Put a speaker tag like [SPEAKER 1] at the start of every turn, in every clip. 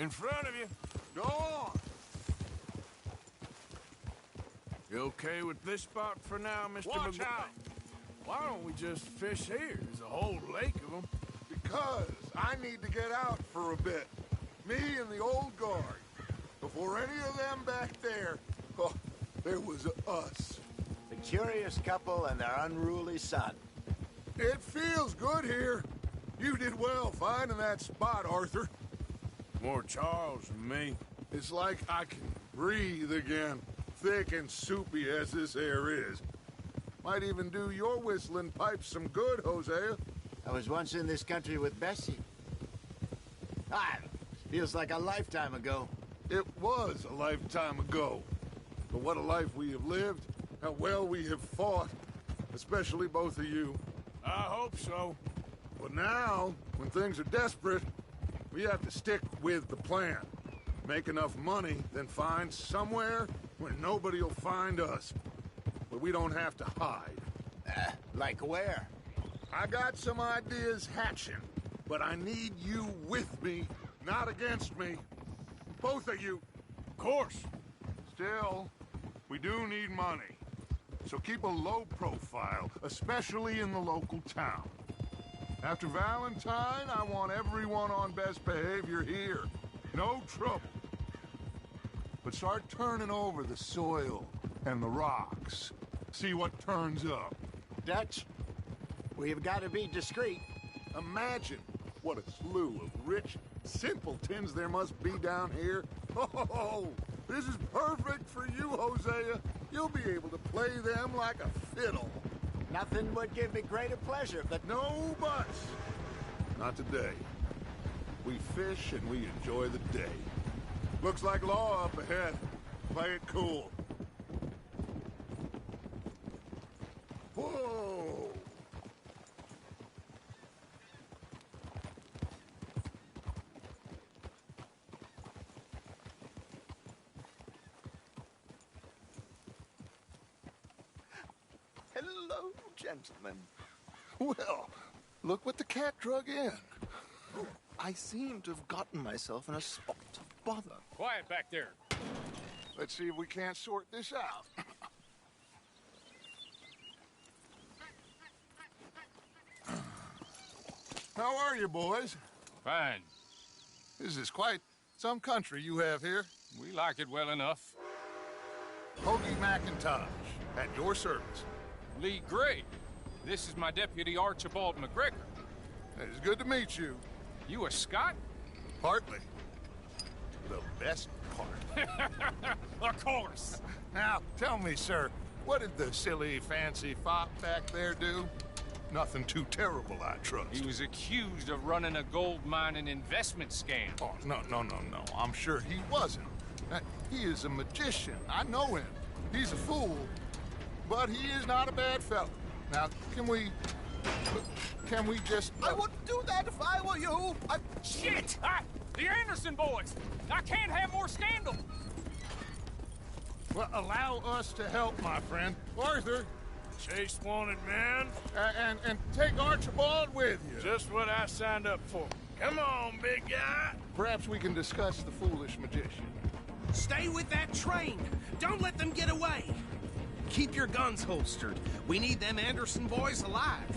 [SPEAKER 1] In front of you.
[SPEAKER 2] Go on.
[SPEAKER 1] You okay with this spot for now, Mr.
[SPEAKER 2] Watch out.
[SPEAKER 1] Why don't we just fish here? There's a whole lake of them.
[SPEAKER 2] Because I need to get out for a bit. Me and the old guard. Before any of them back there, oh, there was us.
[SPEAKER 3] The curious couple and their unruly son.
[SPEAKER 2] It feels good here. You did well finding that spot, Arthur.
[SPEAKER 1] More Charles than me.
[SPEAKER 2] It's like I can breathe again, thick and soupy as this air is. Might even do your whistling pipes some good, Hosea.
[SPEAKER 3] I was once in this country with Bessie. Feels like a lifetime ago.
[SPEAKER 2] It was a lifetime ago. But what a life we have lived, how well we have fought, especially both of you.
[SPEAKER 1] I hope so.
[SPEAKER 2] But now, when things are desperate, we have to stick with the plan. Make enough money, then find somewhere where nobody will find us. Where we don't have to hide.
[SPEAKER 3] Like where?
[SPEAKER 2] I got some ideas hatching, but I need you with me, not against me. Both of you.
[SPEAKER 1] Of course.
[SPEAKER 2] Still, we do need money. So keep a low profile, especially in the local town. After Valentine, I want everyone on best behavior here. No trouble. But start turning over the soil and the rocks. See what turns up.
[SPEAKER 3] Dutch, we've got to be discreet.
[SPEAKER 2] Imagine what a slew of rich simpletons there must be down here. Oh, this is perfect for you, Hosea. You'll be able to play them like a fiddle.
[SPEAKER 3] Nothing would give me greater pleasure, but
[SPEAKER 2] No buts. Not today. We fish and we enjoy the day. Looks like law up ahead. Play it cool. Whoa!
[SPEAKER 3] hello, gentlemen.
[SPEAKER 2] Well, look what the cat drug in.
[SPEAKER 4] I seem to have gotten myself in a spot of bother.
[SPEAKER 1] Quiet back there.
[SPEAKER 2] Let's see if we can't sort this out. How are you, boys?
[SPEAKER 1] Fine.
[SPEAKER 2] This is quite some country you have here.
[SPEAKER 1] We like it well enough.
[SPEAKER 2] Hoagie McIntosh, at your service.
[SPEAKER 1] Lee Gray. This is my deputy Archibald McGregor.
[SPEAKER 2] It's good to meet you.
[SPEAKER 1] You a Scot?
[SPEAKER 2] Partly. The best part.
[SPEAKER 1] Of course.
[SPEAKER 2] Now, tell me, sir, what did the silly, fancy fop back there do? Nothing too terrible, I trust.
[SPEAKER 1] He was accused of running a gold mining investment scam.
[SPEAKER 2] Oh, no. I'm sure he wasn't. He is a magician. I know him. He's a fool. But he is not a bad fellow. Now, can we just...
[SPEAKER 4] I wouldn't do that if I were you.
[SPEAKER 1] Shit! The Anderson boys! I can't have more scandal!
[SPEAKER 2] Well, allow us to help, my friend. Arthur,
[SPEAKER 1] Chase wanted man.
[SPEAKER 2] and take Archibald with you.
[SPEAKER 1] Just what I signed up for. Come on, big guy.
[SPEAKER 2] Perhaps we can discuss the foolish magician.
[SPEAKER 5] Stay with that train. Don't let them get away. Keep your guns holstered. We need them Anderson boys alive.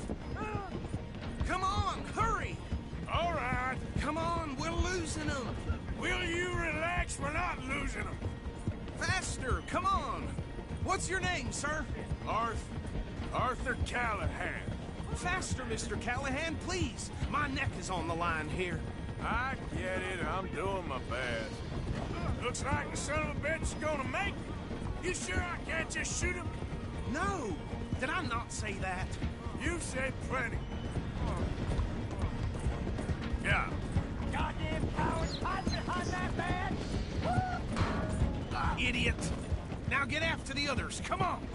[SPEAKER 5] Come on, hurry.
[SPEAKER 1] All right.
[SPEAKER 5] Come on, we're losing them.
[SPEAKER 1] Will you relax? We're not losing them.
[SPEAKER 5] Faster, come on. What's your name, sir?
[SPEAKER 1] Arthur Callahan.
[SPEAKER 5] Faster, Mr. Callahan, please. My neck is on the line here.
[SPEAKER 1] I get it. I'm doing my best. Looks like the son of a bitch is gonna make it. You sure I can't just shoot him?
[SPEAKER 5] No. Did I not say that?
[SPEAKER 1] You said plenty. Yeah.
[SPEAKER 6] Goddamn cowards hide behind that man!
[SPEAKER 5] Idiot. Now get after the others. Come on.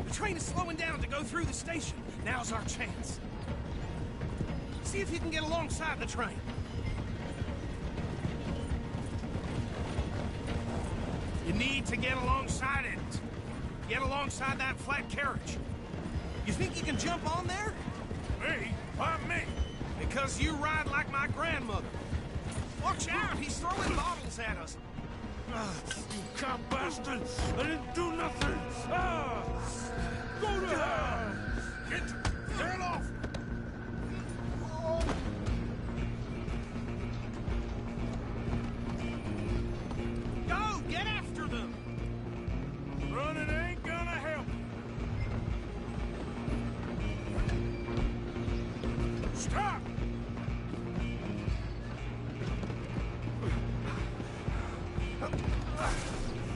[SPEAKER 5] The train is slowing down to go through the station. Now's our chance. See if you can get alongside the train. You need to get alongside it. Get alongside that flat carriage. You think you can jump on there?
[SPEAKER 1] Me? Why me?
[SPEAKER 5] Because you ride like my grandmother. Watch out! He's throwing bottles at us!
[SPEAKER 1] You cop bastard! I didn't do nothing! Go to hell! Get the hell off!
[SPEAKER 5] Go! Get after them!
[SPEAKER 1] Running ain't gonna help. Stop!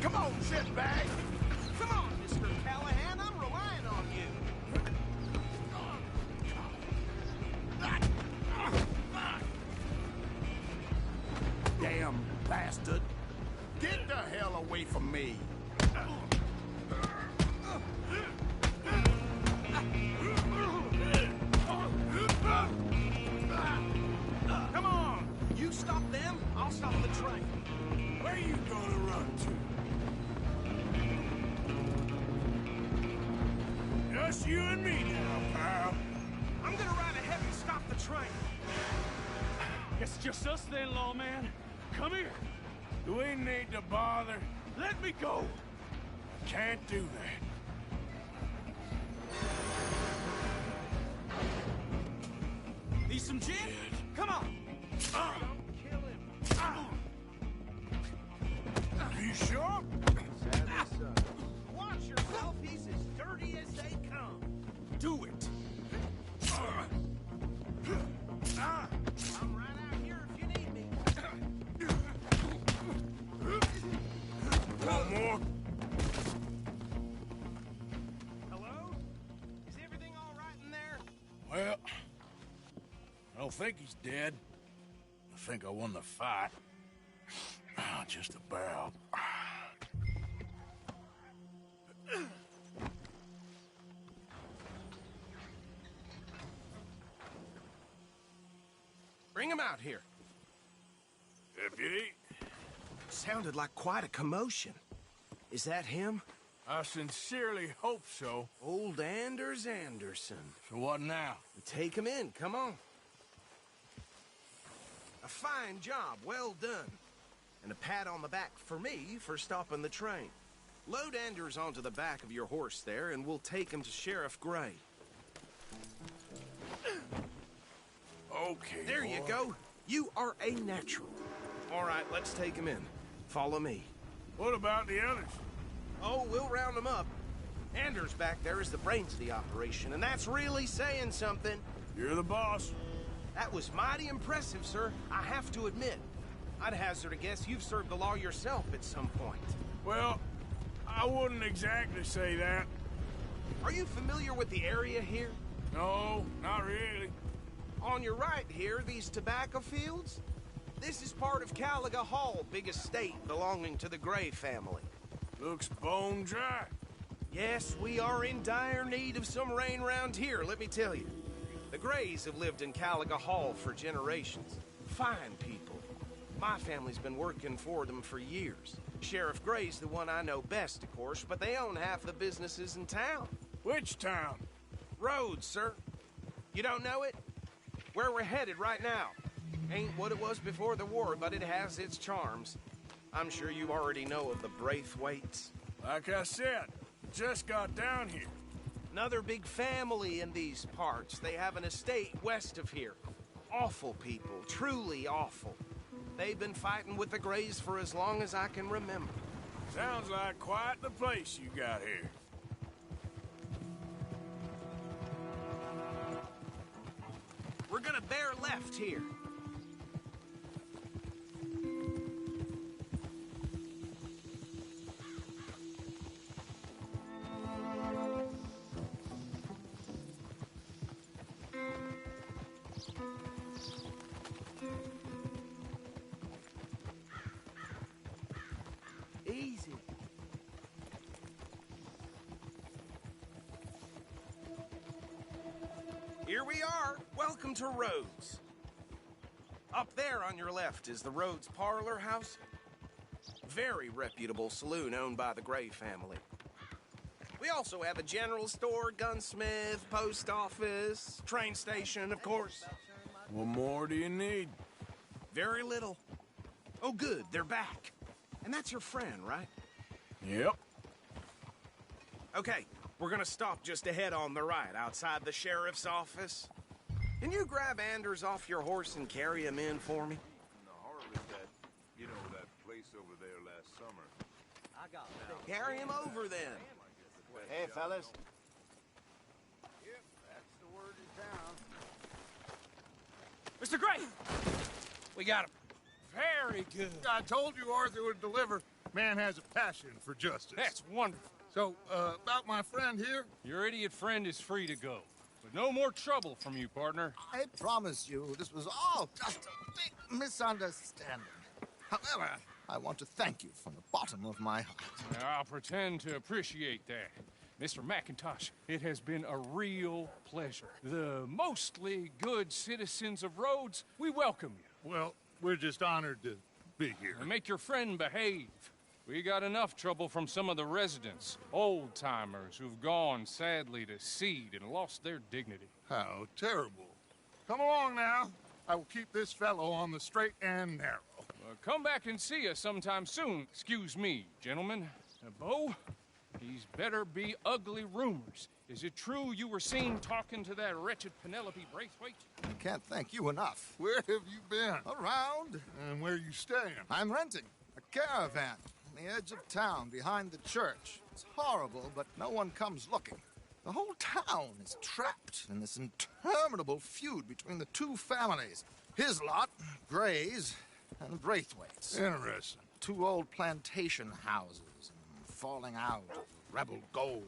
[SPEAKER 3] Come on, shitbag!
[SPEAKER 5] Come on, Mr. Callahan, I'm relying on you.
[SPEAKER 3] Damn bastard! Get the hell away from me!
[SPEAKER 5] Come on! You stop them, I'll stop the train.
[SPEAKER 1] Where you gonna run to? Just you and me now, pal.
[SPEAKER 5] I'm gonna ride ahead and stop the train.
[SPEAKER 6] It's just us then, lawman. Come here.
[SPEAKER 1] Do we need to bother?
[SPEAKER 6] Let me go.
[SPEAKER 1] Can't do that.
[SPEAKER 6] Need some gin? Come on.
[SPEAKER 5] Don't kill him.
[SPEAKER 1] You sure?
[SPEAKER 5] Watch yourself, he's as dirty as they come.
[SPEAKER 6] Do it.
[SPEAKER 5] I'm right out here if you need me.
[SPEAKER 1] One more.
[SPEAKER 5] Hello? Is everything all right in there?
[SPEAKER 1] Well, I don't think he's dead. I think I won the fight. Just about.
[SPEAKER 5] Bring him out here.
[SPEAKER 1] Deputy,
[SPEAKER 5] Sounded like quite a commotion. Is that him?
[SPEAKER 1] I sincerely hope so.
[SPEAKER 5] Old Anders Anderson.
[SPEAKER 1] So what now?
[SPEAKER 5] Take him in, come on. A fine job, well done. And a pat on the back for me for stopping the train. Load Anders onto the back of your horse there, and we'll take him to Sheriff Gray.
[SPEAKER 1] Okay,
[SPEAKER 5] There you
[SPEAKER 1] boy.
[SPEAKER 5] go. You are a natural. All right, let's take him in. Follow me.
[SPEAKER 1] What about the others?
[SPEAKER 5] Oh, we'll round them up. Anders back there is the brains of the operation, and that's really saying something.
[SPEAKER 1] You're the boss.
[SPEAKER 5] That was mighty impressive, sir. I have to admit. I'd hazard a guess you've served the law yourself at some point.
[SPEAKER 1] Well, I wouldn't exactly say that.
[SPEAKER 5] Are you familiar with the area here?
[SPEAKER 1] No, not really.
[SPEAKER 5] On your right here, these tobacco fields? This is part of Caliga Hall, big estate belonging to the Gray family.
[SPEAKER 1] Looks bone dry.
[SPEAKER 5] Yes, we are in dire need of some rain round here, let me tell you. The Grays have lived in Caliga Hall for generations. Fine people. My family's been working for them for years. Sheriff Gray's the one I know best, of course, but they own half the businesses in town.
[SPEAKER 1] Which town?
[SPEAKER 5] Rhodes, sir. You don't know it? Where we're headed right now. Ain't what it was before the war, but it has its charms. I'm sure you already know of the Braithwaites.
[SPEAKER 1] Like I said, just got down here.
[SPEAKER 5] Another big family in these parts. They have an estate west of here. Awful people, truly awful. They've been fighting with the Grays for as long as I can remember.
[SPEAKER 1] Sounds like quite the place you got here.
[SPEAKER 5] We're gonna bear left here. Easy. Here we are. Welcome to Rhodes. Up there on your left is the Rhodes Parlor House. Very reputable saloon owned by the Gray family. We also have a general store, gunsmith, post office, train station, of course.
[SPEAKER 1] What more do you need?
[SPEAKER 5] Very little. Oh, good, they're back. And that's your friend, right?
[SPEAKER 3] Yep.
[SPEAKER 5] Okay, we're gonna stop just ahead on the right, outside the sheriff's office. Can you grab Anders off your horse and carry him in for me?
[SPEAKER 2] The Harley that place over there last summer.
[SPEAKER 5] Carry him over, then.
[SPEAKER 7] Hey, fellas.
[SPEAKER 3] Yep, that's the word in town.
[SPEAKER 6] Mr. Gray! We got him. Very good.
[SPEAKER 2] I told you Arthur would deliver. Man has a passion for justice.
[SPEAKER 6] That's wonderful.
[SPEAKER 2] So, about my friend here?
[SPEAKER 6] Your idiot friend is free to go. But no more trouble from you, partner.
[SPEAKER 4] I promise you, this was all just a big misunderstanding. However, I want to thank you from the bottom of my heart.
[SPEAKER 6] I'll pretend to appreciate that. Mr. McIntosh, it has been a real pleasure. The mostly good citizens of Rhodes, we welcome you.
[SPEAKER 2] Well, we're just honored to be here.
[SPEAKER 6] And make your friend behave. We got enough trouble from some of the residents, old-timers who've gone, sadly, to seed and lost their dignity.
[SPEAKER 2] How terrible. Come along now. I will keep this fellow on the straight and narrow.
[SPEAKER 6] Come back and see us sometime soon. Excuse me, gentlemen. Bo, these better be ugly rumors. Is it true you were seen talking to that wretched Penelope Braithwaite?
[SPEAKER 4] I can't thank you enough.
[SPEAKER 2] Where have you been?
[SPEAKER 4] Around.
[SPEAKER 2] And where you staying?
[SPEAKER 4] I'm renting a caravan on the edge of town behind the church. It's horrible, but no one comes looking. The whole town is trapped in this interminable feud between the two families. His lot, Gray's, and Braithwaite's.
[SPEAKER 2] Interesting.
[SPEAKER 4] Two old plantation houses, and falling out of rebel gold,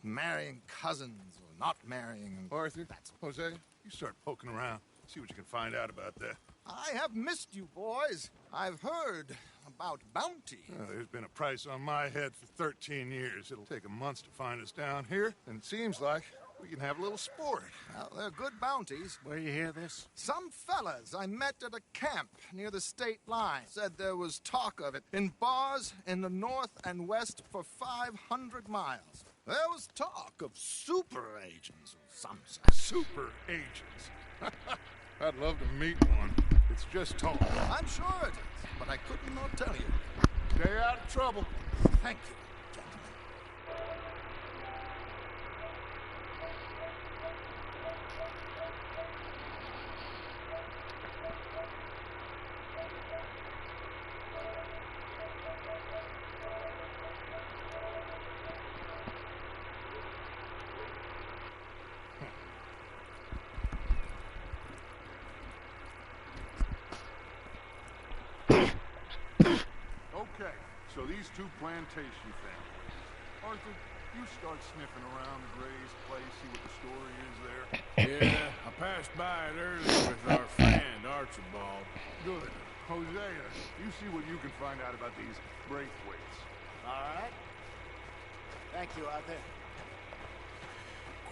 [SPEAKER 4] and marrying cousins or not marrying. And
[SPEAKER 2] Arthur, Jose, you start poking around. See what you can find out about that.
[SPEAKER 4] I have missed you, boys. I've heard about bounty.
[SPEAKER 2] There's been a price on my head for 13 years. It'll take a month to find us down here, and it seems like we can have a little sport.
[SPEAKER 4] Well, they're good bounties.
[SPEAKER 3] Where you hear this?
[SPEAKER 4] Some fellas I met at a camp near the state line said there was talk of it in bars in the north and west for 500 miles. There was talk of super agents of some sort.
[SPEAKER 2] Super agents. I'd love to meet one. It's just talk.
[SPEAKER 4] I'm sure it is, but I couldn't not tell you.
[SPEAKER 2] Stay out of trouble.
[SPEAKER 4] Thank you, gentlemen.
[SPEAKER 2] Okay, so these two plantation families. Arthur, you start sniffing around the Gray's place, see what the story is there.
[SPEAKER 3] Yeah, I passed by it earlier with our friend Archibald.
[SPEAKER 2] Good. Hosea, you see what you can find out about these Braithwaites.
[SPEAKER 7] All right. Thank you, Arthur.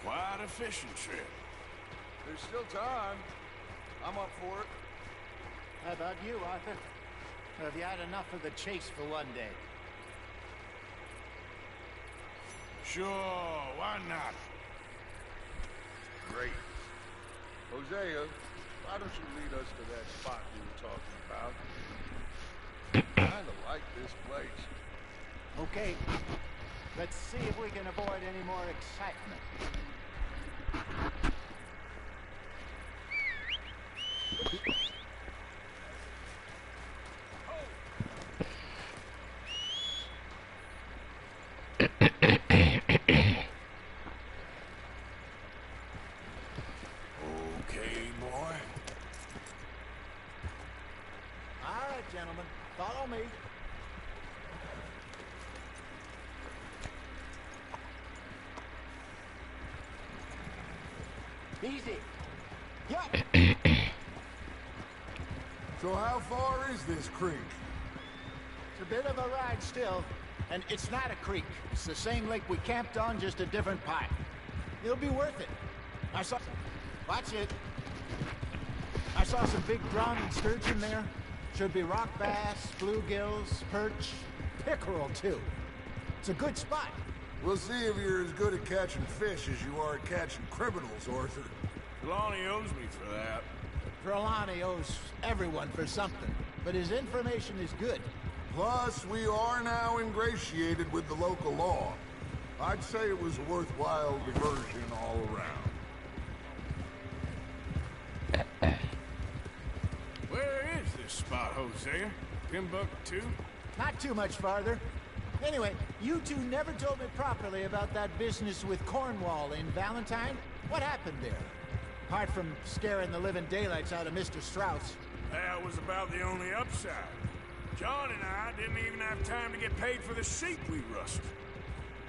[SPEAKER 3] Quite a fishing trip.
[SPEAKER 2] There's still time. I'm up for it.
[SPEAKER 7] How about you, Arthur? Have you had enough of the chase for one day?
[SPEAKER 3] Sure, why not?
[SPEAKER 2] Great. Hosea, why don't you lead us to that spot you were talking about? Kinda like this place.
[SPEAKER 7] Okay. Let's see if we can avoid any more excitement.
[SPEAKER 3] Okay, boy.
[SPEAKER 7] All right, gentlemen. Follow me. Easy. Yup.
[SPEAKER 2] So how far is this creek?
[SPEAKER 7] It's a bit of a ride still. And it's not a creek. It's the same lake we camped on, just a different part. It'll be worth it. I saw... Watch it. I saw some big drowning sturgeon there. Should be rock bass, bluegills, perch, pickerel, too. It's a good spot.
[SPEAKER 2] We'll see if you're as good at catching fish as you are at catching criminals, Arthur.
[SPEAKER 3] Lonnie owes me for that.
[SPEAKER 7] Trelawney owes everyone for something. but his information is good.
[SPEAKER 2] Plus, we are now ingratiated with the local law. I'd say it was a worthwhile diversion all around.
[SPEAKER 1] Where is this spot, Hosea? Timbuktu?
[SPEAKER 7] Not too much farther. Anyway, you two never told me properly about that business with Cornwall in Valentine. What happened there? Apart from scaring the living daylights out of Mr. Strauss.
[SPEAKER 1] That was about the only upside. John and I didn't even have time to get paid for the sheep we rustled.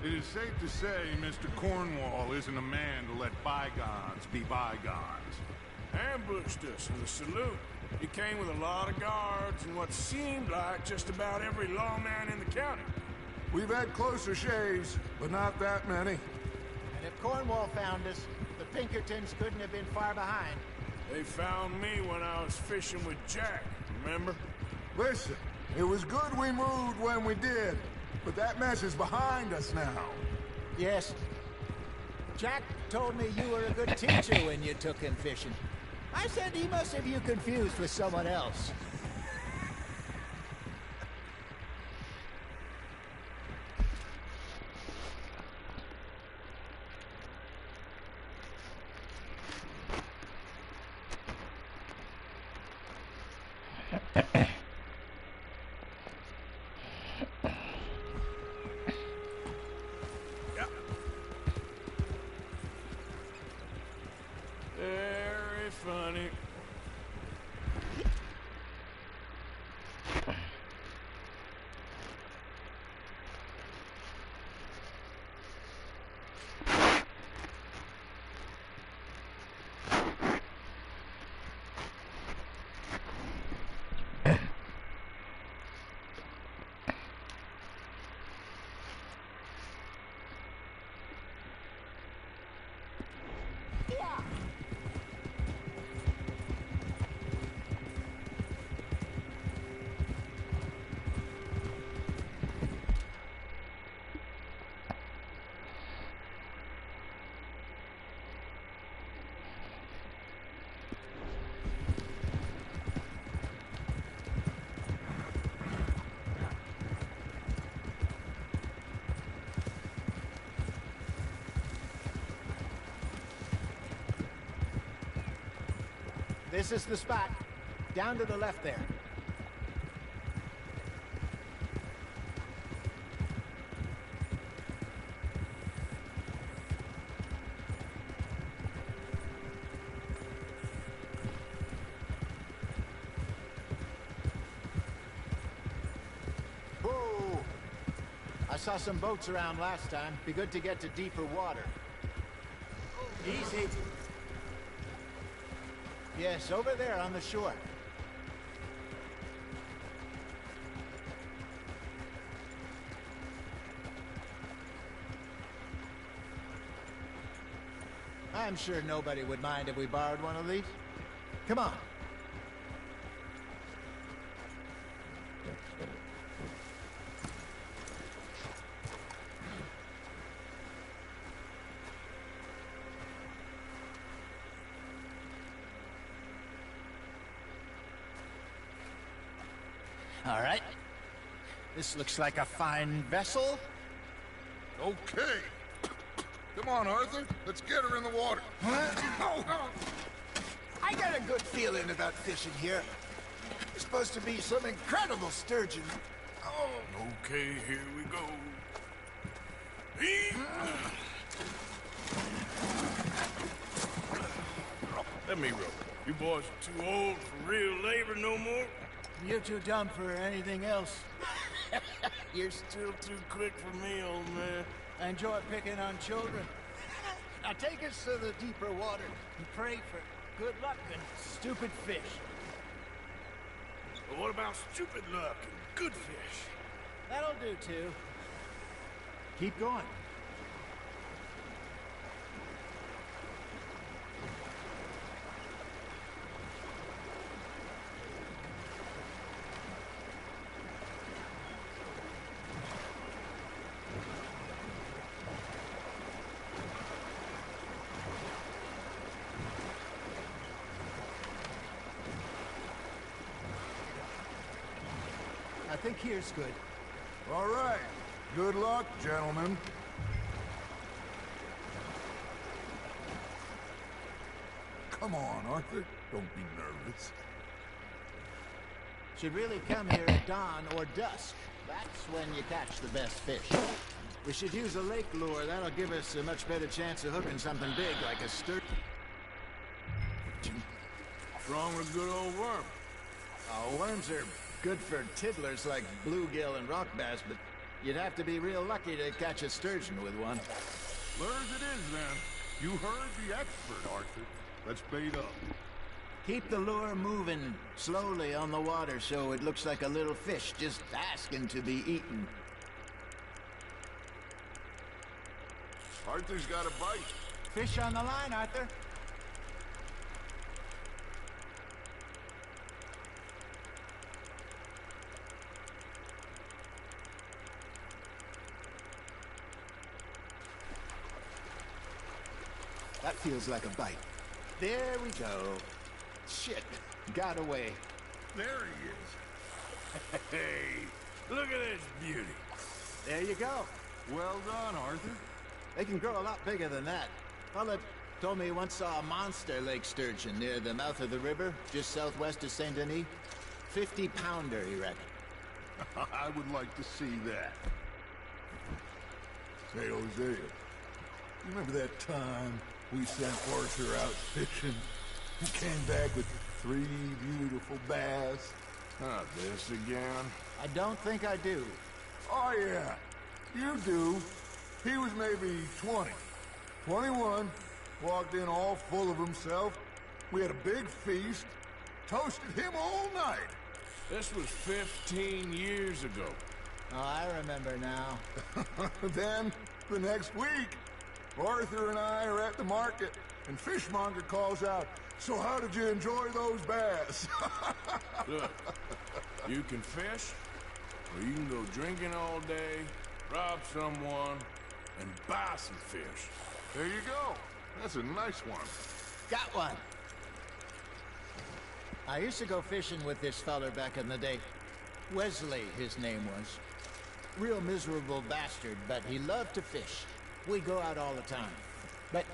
[SPEAKER 2] It is safe to say Mr. Cornwall isn't a man to let bygones be bygones.
[SPEAKER 1] Ambushed us in the saloon. He came with a lot of guards and what seemed like just about every lawman in the county.
[SPEAKER 2] We've had closer shaves, but not that many.
[SPEAKER 7] And if Cornwall found us, the Pinkertons couldn't have been far behind.
[SPEAKER 1] They found me when I was fishing with Jack, remember?
[SPEAKER 2] Listen, it was good we moved when we did, but that mess is behind us now.
[SPEAKER 7] Yes. Jack told me you were a good teacher when you took him fishing. I said he must have you confused with someone else.
[SPEAKER 1] Very funny.
[SPEAKER 7] This is the spot. Down to the left there. Whoa! I saw some boats around last time. Be good to get to deeper water. Easy. Yes, over there on the shore. I'm sure nobody would mind if we borrowed one of these. Come on. All right. This looks like a fine vessel.
[SPEAKER 2] Okay. Come on, Arthur. Let's get her in the water.
[SPEAKER 7] I got a good feeling about fishing here. There's supposed to be some incredible sturgeon.
[SPEAKER 1] Oh, okay, here we go. Let me row. You boys are too old for real labor no more.
[SPEAKER 7] You're too dumb for anything else.
[SPEAKER 1] You're still too quick for me, old man.
[SPEAKER 7] I enjoy picking on children. Now take us to the deeper water and pray for good luck and stupid fish.
[SPEAKER 1] But what about stupid luck and good fish?
[SPEAKER 7] That'll do too. Keep going. think here's good.
[SPEAKER 2] All right. Good luck, gentlemen. Come on, Arthur. Don't be nervous.
[SPEAKER 7] Should really come here at dawn or dusk. That's when you catch the best fish. We should use a lake lure. That'll give us a much better chance of hooking something big like a sturgeon.
[SPEAKER 3] What's wrong with a good old worm?
[SPEAKER 7] Oh, worms are good for tiddlers like bluegill and rock bass, but you'd have to be real lucky to catch a sturgeon with one.
[SPEAKER 2] Lure as it is, then. You heard the expert, Arthur. Let's bait up.
[SPEAKER 7] Keep the lure moving slowly on the water so it looks like a little fish just asking to be eaten.
[SPEAKER 2] Arthur's got a bite.
[SPEAKER 7] Fish on the line, Arthur. That feels like a bite. There we go. Shit, got away.
[SPEAKER 2] There he is.
[SPEAKER 3] Hey, look at this beauty.
[SPEAKER 7] There you go.
[SPEAKER 2] Well done, Arthur.
[SPEAKER 7] They can grow a lot bigger than that. Fella told me he once saw a monster lake sturgeon near the mouth of the river, just southwest of Saint Denis. 50-pounder, he reckoned.
[SPEAKER 2] I would like to see that. Say, Hosea, you remember that time we sent Arthur out fishing? He came back with 3 beautiful bass.
[SPEAKER 3] Not this again.
[SPEAKER 7] I don't think I do.
[SPEAKER 2] Oh, yeah. You do. He was maybe 20. 21. Walked in all full of himself. We had a big feast. Toasted him all night.
[SPEAKER 3] This was 15 years ago.
[SPEAKER 7] Oh, I remember now.
[SPEAKER 2] Then, the next week, Arthur and I are at the market, and Fishmonger calls out, "So how did you enjoy those bass?"
[SPEAKER 3] Look, you can fish, or you can go drinking all day, rob someone, and buy some fish.
[SPEAKER 2] There you go. That's a nice one.
[SPEAKER 7] Got one. I used to go fishing with this feller back in the day. Wesley, his name was. Real miserable bastard, but he loved to fish. We go out all the time. But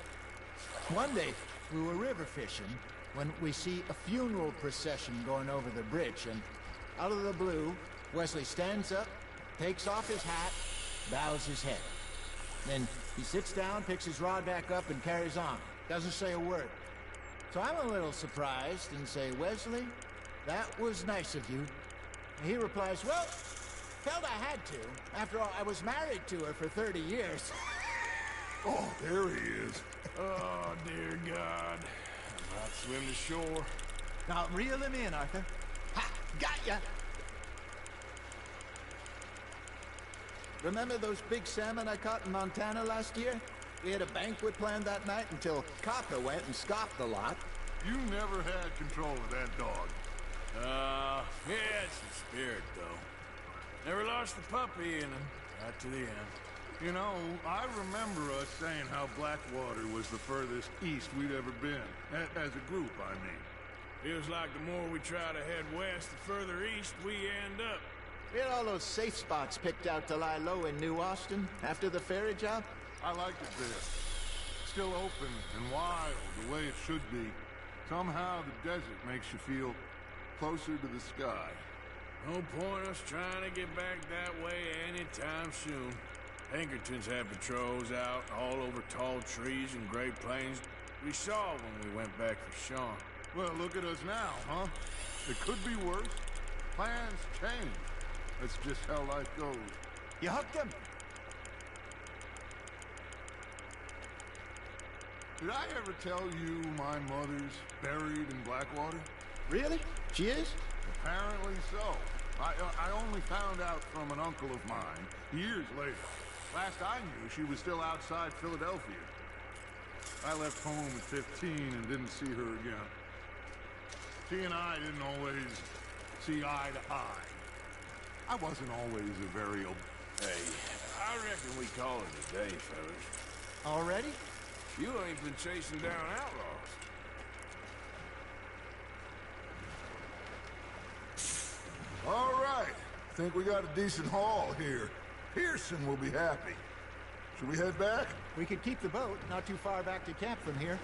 [SPEAKER 7] one day, we were river fishing when we see a funeral procession going over the bridge, and out of the blue, Wesley stands up, takes off his hat, bows his head. Then he sits down, picks his rod back up, and carries on. Doesn't say a word. So I'm a little surprised and say, "Wesley, that was nice of you." And he replies, "Well, felt I had to. After all, I was married to her for 30 years.
[SPEAKER 2] Oh, there he is.
[SPEAKER 3] Oh, dear God. I'm about to swim to shore.
[SPEAKER 7] Now, reel him in, Arthur. Ha! Got ya! Remember those big salmon I caught in Montana last year? We had a banquet planned that night until Copper went and scoffed the lot.
[SPEAKER 2] You never had control of that dog.
[SPEAKER 3] He had some spirit, though. Never lost the puppy in him. Right to the end.
[SPEAKER 2] You know, I remember us saying how Blackwater was the furthest east we'd ever been. As a group, I mean.
[SPEAKER 3] Feels like the more we try to head west, the further east we end up.
[SPEAKER 7] We had all those safe spots picked out to lie low in New Austin after the ferry job.
[SPEAKER 2] I liked it there. Still open and wild, the way it should be. Somehow the desert makes you feel closer to the sky.
[SPEAKER 3] No point us trying to get back that way anytime soon. Pinkertons had patrols out all over tall trees and Great Plains. We saw when we went back for Sean.
[SPEAKER 2] Well, look at us now, huh? It could be worse. Plans change. That's just how life goes.
[SPEAKER 7] You hooked him.
[SPEAKER 2] Did I ever tell you my mother's buried in Blackwater?
[SPEAKER 7] Really? She is?
[SPEAKER 2] Apparently so. I only found out from an uncle of mine years later. Last I knew, she was still outside Philadelphia. I left home at 15 and didn't see her again. She and I didn't always see eye to eye. I wasn't always a very...
[SPEAKER 3] Hey, I reckon we call it a day, fellas.
[SPEAKER 7] Already?
[SPEAKER 3] You ain't been chasing down outlaws.
[SPEAKER 2] All right. think we got a decent haul here. Pearson will be happy. Should we head back?
[SPEAKER 7] We could keep the boat not too far back to camp from here.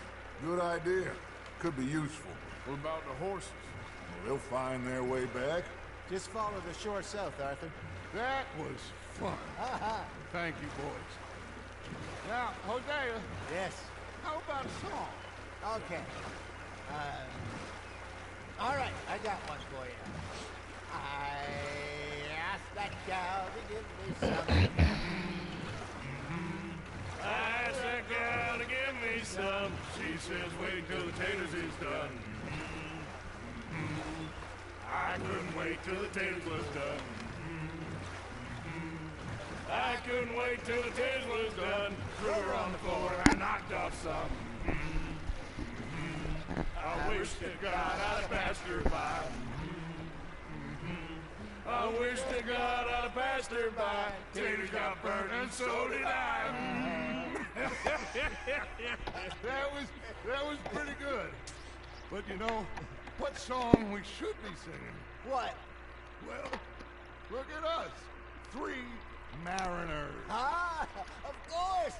[SPEAKER 2] Good idea. Could be useful.
[SPEAKER 3] What about the horses?
[SPEAKER 2] Well, they'll find their way back.
[SPEAKER 7] Just follow the shore south, Arthur.
[SPEAKER 2] That was fun. Thank you, boys. Now, Hosea,
[SPEAKER 7] Yes.
[SPEAKER 2] how about a song?
[SPEAKER 7] Okay. All right, I got one for you. I asked that gal to give me some.
[SPEAKER 3] I asked that gal to give me some. She says, wait till the taters is done. I couldn't wait till the taters was done. I couldn't wait till the taters was done. Threw her on the floor and knocked off some. I wish to God I'd have passed her by. I wish to God I'd have passed her by. Taters got burnt and so did I.
[SPEAKER 2] That was pretty good. But you know, what song we should be singing?
[SPEAKER 7] What?
[SPEAKER 2] Well, look at us. 3 mariners.
[SPEAKER 7] Ah, of course.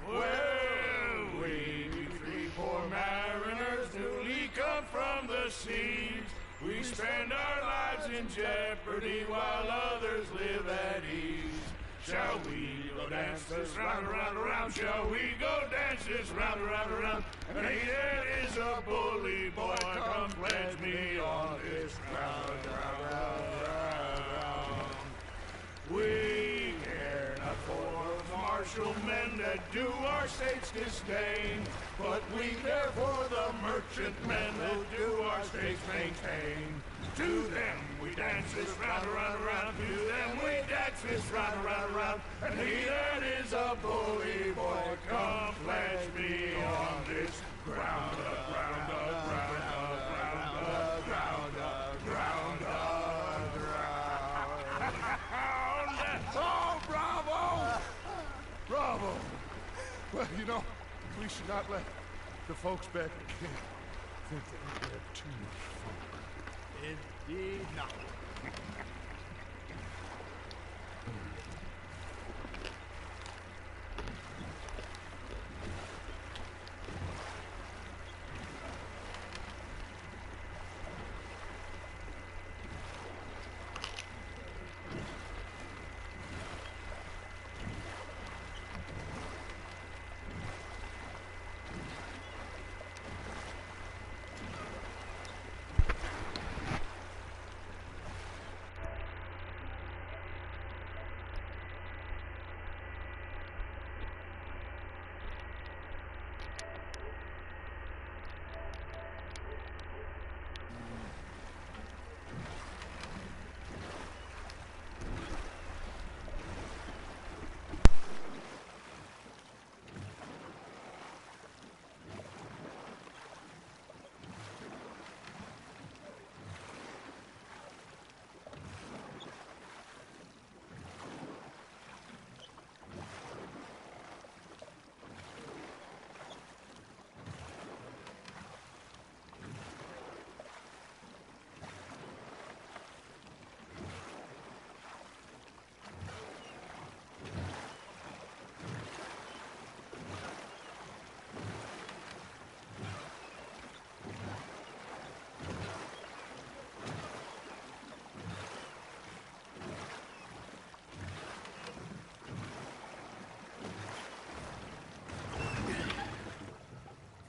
[SPEAKER 3] Well, we 3 poor mariners newly come from the seas. We spend our lives in jeopardy while others live at ease. Shall we go dance this round, around, around? Shall we go dance this round, around, around? And he that is a bully boy, come pledge me on this round, round, round, round. We care not for the martial men that do our state's disdain, but we care for the merchant men that do our state's maintain. To them we dance this round, around, around. To them we dance this round, around, around. And he that is a bully boy, come pledge me on this ground up, ground up, ground up, ground up, ground up, ground up, ground up.
[SPEAKER 2] Oh, bravo! Bravo! Well, you know, we should not let the folks back at camp think that we have too much fun.
[SPEAKER 7] Indeed not.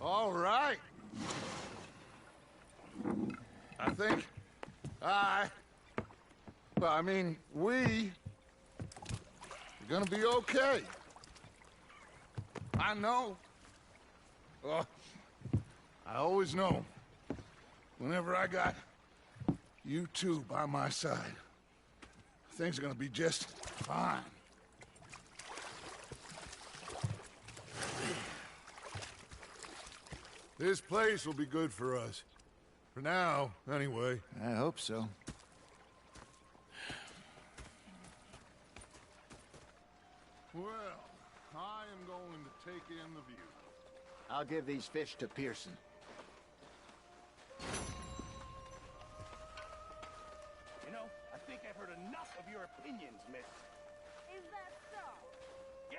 [SPEAKER 2] All right. I think we are gonna be okay. I know. I always know. Whenever I got you two by my side, things are gonna be just fine. This place will be good for us. For now, anyway.
[SPEAKER 7] I hope so.
[SPEAKER 2] Well, I am going to take in the view.
[SPEAKER 7] I'll give these fish to Pearson.
[SPEAKER 6] You know, I think
[SPEAKER 8] I've heard enough of your opinions, miss.
[SPEAKER 9] Is that so?
[SPEAKER 8] Yeah.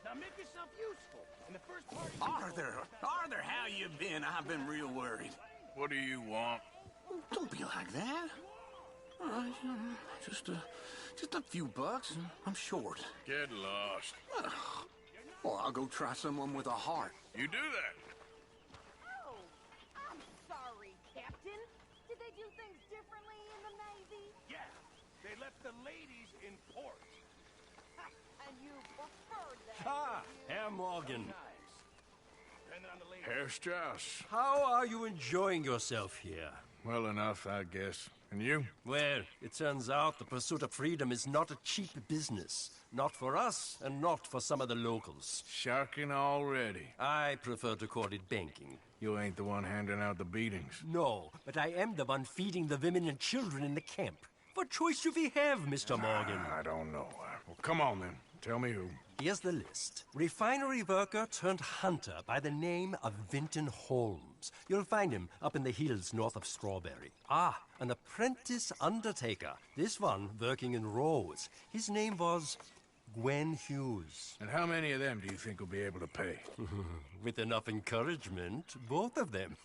[SPEAKER 8] Now make yourself useful. In the first part
[SPEAKER 10] Arthur, how you been? I've been real worried.
[SPEAKER 3] What do you want?
[SPEAKER 10] Don't be like that. Just a few bucks. I'm short.
[SPEAKER 3] Get lost.
[SPEAKER 10] Well, I'll go try someone with a heart.
[SPEAKER 3] You do that.
[SPEAKER 9] Oh, I'm sorry, Captain. Did they do things differently in the Navy?
[SPEAKER 8] Yeah. They left the ladies in port.
[SPEAKER 9] And you preferred that?
[SPEAKER 11] Ah, Herr Morgan.
[SPEAKER 8] Depending on the ladies.
[SPEAKER 3] Herr Strauss.
[SPEAKER 11] How are you enjoying yourself here?
[SPEAKER 3] Well enough, I guess. And you?
[SPEAKER 11] Well, it turns out the pursuit of freedom is not a cheap business. Not for us, and not for some of the locals.
[SPEAKER 3] Sharking already.
[SPEAKER 11] I prefer to call it banking.
[SPEAKER 3] You ain't the one handing out the beatings.
[SPEAKER 11] No, but I am the one feeding the women and children in the camp. What choice do we have, Mr. Morgan?
[SPEAKER 3] I don't know. Well, come on then. Tell me who.
[SPEAKER 11] Here's the list. Refinery worker turned hunter by the name of Vinton Holmes. You'll find him up in the hills north of Strawberry. Ah, an apprentice undertaker. This one working in Rose. His name was Gwen Hughes.
[SPEAKER 3] And how many of them do you think will be able to pay?
[SPEAKER 11] With enough encouragement, both of them.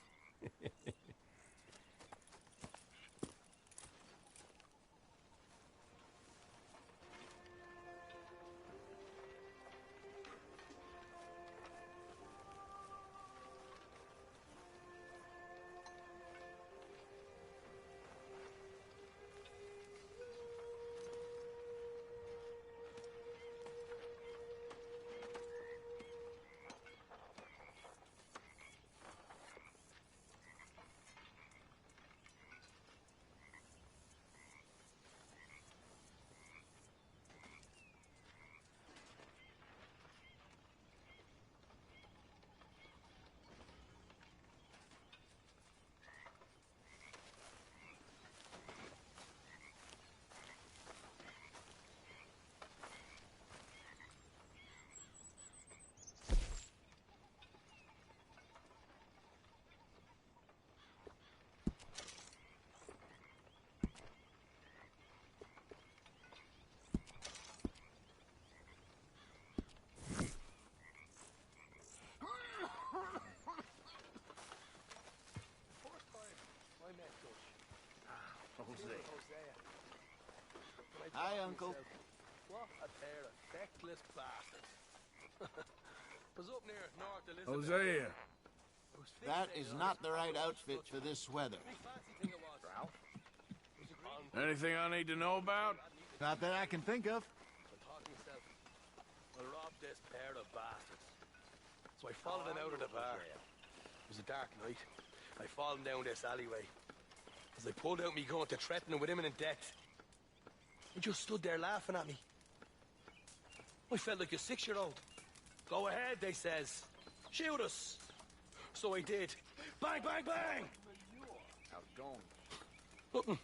[SPEAKER 7] Hi, Uncle.
[SPEAKER 12] What a pair of feckless bastards. Was up near North Elizabeth.
[SPEAKER 3] Hosea.
[SPEAKER 7] That is not the right outfit for this weather.
[SPEAKER 3] Anything I need to know about?
[SPEAKER 7] Not that I can think of.
[SPEAKER 12] I thought to myself, I'll rob this pair of bastards. So I followed them out of the bar. It was a dark night. I followed them down this alleyway. As I pulled out me gun to threaten them with imminent death, they just stood there laughing at me. I felt like a 6-year-old. Go ahead, they says. Shoot us. So I did. Bang, bang, bang!
[SPEAKER 10] How's it going?
[SPEAKER 12] Nothing.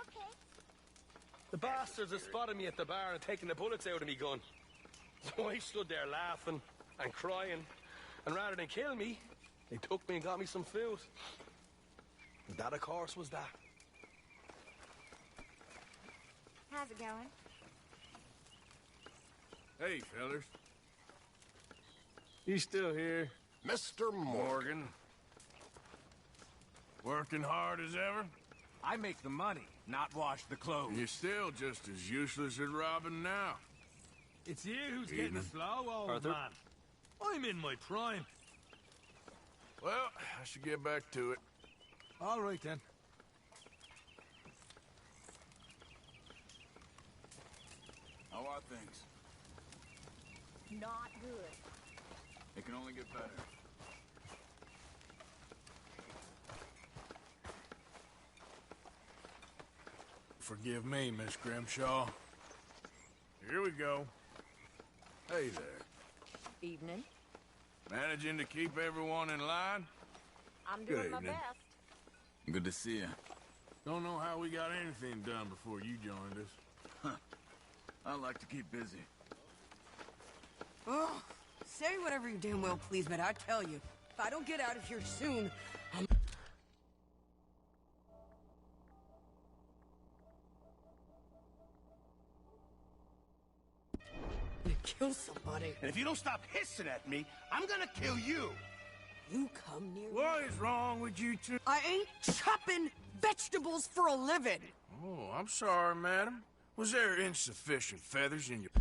[SPEAKER 9] Okay.
[SPEAKER 12] The bastards had spotted me at the bar and taken the bullets out of me gun. So I stood there laughing and crying. And rather than kill me, they took me and got me some food. And that, of course, was that.
[SPEAKER 9] How's it going?
[SPEAKER 3] Hey, fellers. You still here?
[SPEAKER 1] Mr.
[SPEAKER 3] Morgan. Working hard as ever?
[SPEAKER 10] I make the money, not wash the clothes.
[SPEAKER 3] You're still just as useless as robbing now.
[SPEAKER 13] It's you who's
[SPEAKER 3] Evening.
[SPEAKER 13] getting the flow, old
[SPEAKER 11] Arthur?
[SPEAKER 13] man. I'm in my prime.
[SPEAKER 3] Well, I should get back to it.
[SPEAKER 13] All right, then.
[SPEAKER 10] How are things?
[SPEAKER 9] Not good.
[SPEAKER 10] It can only get better.
[SPEAKER 3] Forgive me, Miss Grimshaw. Here we go. Hey there.
[SPEAKER 9] Evening.
[SPEAKER 3] Managing to keep everyone in line?
[SPEAKER 9] I'm
[SPEAKER 3] Good
[SPEAKER 9] doing my
[SPEAKER 3] evening.
[SPEAKER 9] best.
[SPEAKER 10] Good to see you.
[SPEAKER 3] Don't know how we got anything done before you joined us.
[SPEAKER 10] I like to keep busy.
[SPEAKER 14] Oh, say whatever you damn well please, but I tell you, if I don't get out of here soon, I'm... kill somebody.
[SPEAKER 8] And if you don't stop hissing at me, I'm gonna kill you.
[SPEAKER 14] You come near me.
[SPEAKER 3] What is wrong with you two?
[SPEAKER 14] I ain't chopping vegetables for a living.
[SPEAKER 3] Oh, I'm sorry, madam. Was there insufficient feathers in your...